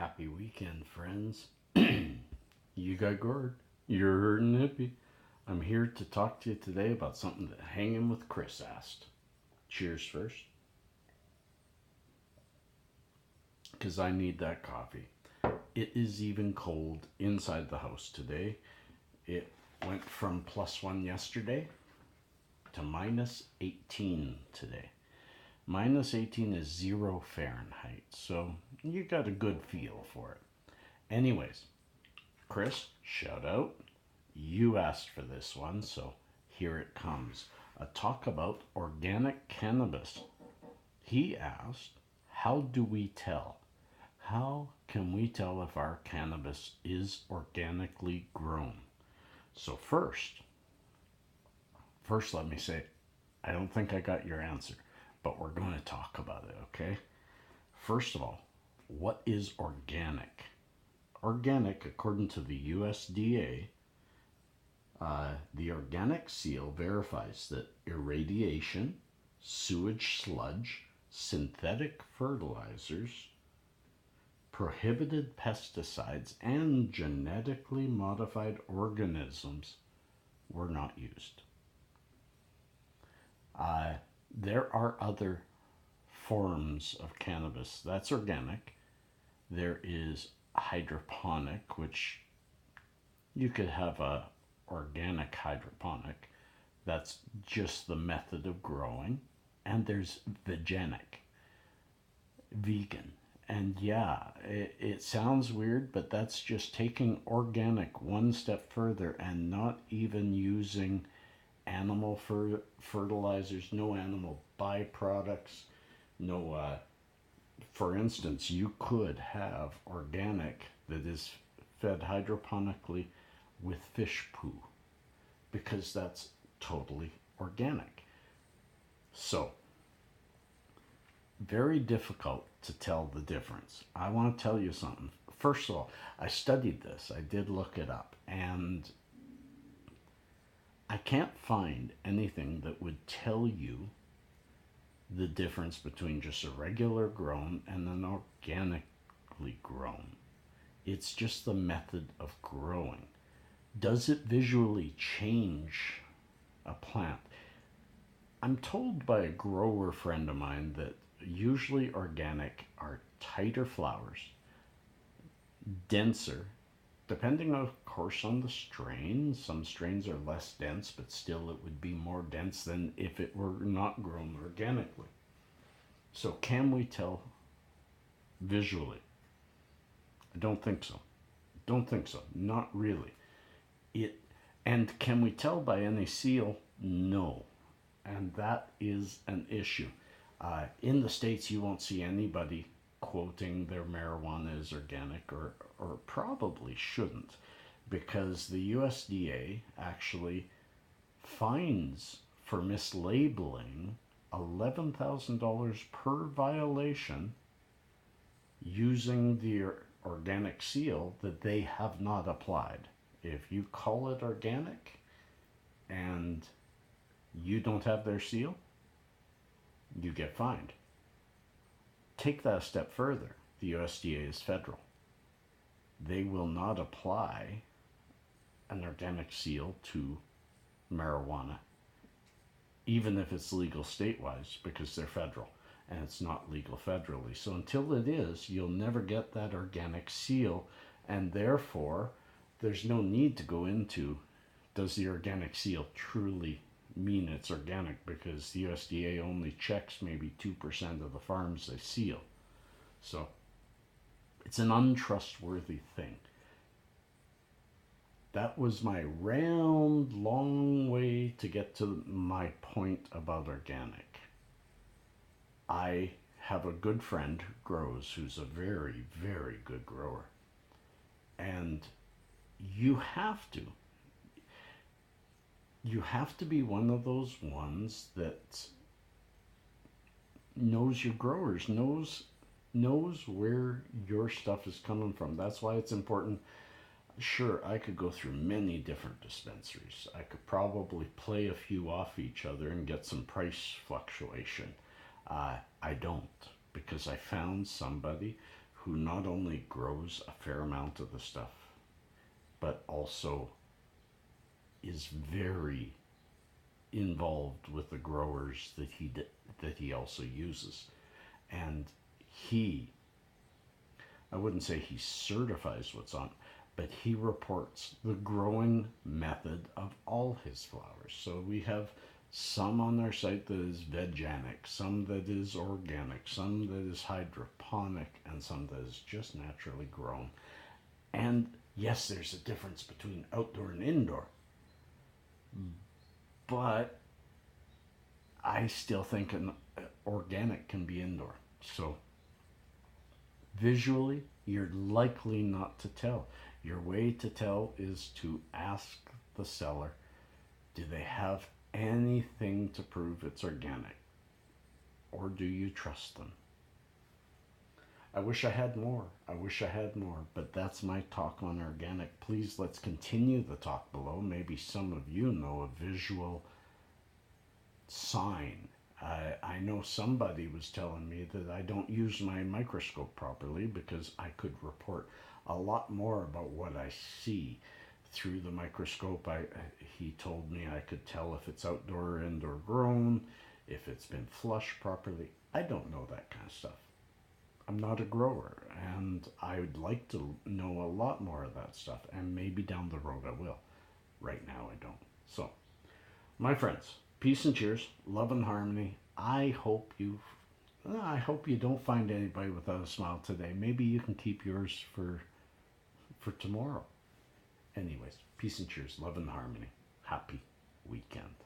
Happy weekend, friends. You got gourd. You're hurting hippie. I'm here to talk to you today about something that Hanging with Chris asked. Cheers first, because I need that coffee. It is even cold inside the house today. It went from +1 yesterday to -18 today. -18 is 0 Fahrenheit, so you got a good feel for it. Anyways, Chris, shout out. You asked for this one, so here it comes. A talk about organic cannabis. He asked, how do we tell? How can we tell if our cannabis is organically grown? So first let me say, I don't think I got your answer, but we're going to talk about it, okay? First of all, what is organic? Organic, according to the USDA, the organic seal verifies that irradiation, sewage sludge, synthetic fertilizers, prohibited pesticides, and genetically modified organisms were not used. There are other forms of cannabis that's organic. There is hydroponic, which you could have a organic hydroponic. That's just the method of growing. And there's vegan. And yeah, it sounds weird, but that's just taking organic one step further and not even using animal fertilizers, no animal byproducts, no for instance, you could have organic that is fed hydroponically with fish poo because that's totally organic. So, very difficult to tell the difference. I want to tell you something. First of all, I studied this, I did look it up, and I can't find anything that would tell you the difference between just a regular grown and an organically grown. It's just the method of growing. Does it visually change a plant? I'm told by a grower friend of mine that usually organic are tighter flowers, denser, depending of course on the strain. Some strains are less dense, but still it would be more dense than if it were not grown organically. So can we tell visually? I don't think so. Don't think so. Not really. It and can we tell by any seal? No. And that is an issue. In the States, you won't see anybody quoting their marijuana as organic, or probably shouldn't, because the USDA actually fines for mislabeling $11,000 per violation using the organic seal that they have not applied. If you call it organic and you don't have their seal, you get fined. Take that a step further. The USDA is federal. They will not apply an organic seal to marijuana, even if it's legal state-wise, because they're federal and it's not legal federally. So until it is, you'll never get that organic seal, and therefore there's no need to go into, does the organic seal truly mean it's organic, because the USDA only checks maybe 2% of the farms they seal. So it's an untrustworthy thing. That was my round, long way to get to my point about organic. I have a good friend who grows, who's a very, very good grower. And you have to be one of those ones that knows your growers, knows where your stuff is coming from. That's why it's important. Sure, I could go through many different dispensaries. I could probably play a few off each other and get some price fluctuation. I don't, because I found somebody who not only grows a fair amount of the stuff, but also is very involved with the growers that he also uses. And he, I wouldn't say he certifies what's on, but he reports the growing method of all his flowers. So we have some on our site that is veganic, some that is organic, some that is hydroponic, and some that is just naturally grown. And yes, there's a difference between outdoor and indoor, but I still think an organic can be indoor. So visually, you're likely not to tell. Your way to tell is to ask the seller, do they have anything to prove it's organic? Or do you trust them? I wish I had more. I wish I had more, but that's my talk on organic. Please, let's continue the talk below. Maybe some of you know a visual sign. I know somebody was telling me that I don't use my microscope properly because I could report a lot more about what I see through the microscope. He told me I could tell if it's outdoor or indoor grown, if it's been flushed properly. I don't know that kind of stuff. I'm not a grower, and I would like to know a lot more of that stuff, and maybe down the road I will. Right now I don't. So, my friends, peace and cheers, love and harmony. I hope you don't find anybody without a smile today. Maybe you can keep yours for tomorrow. Anyways, peace and cheers, love and harmony. Happy weekend.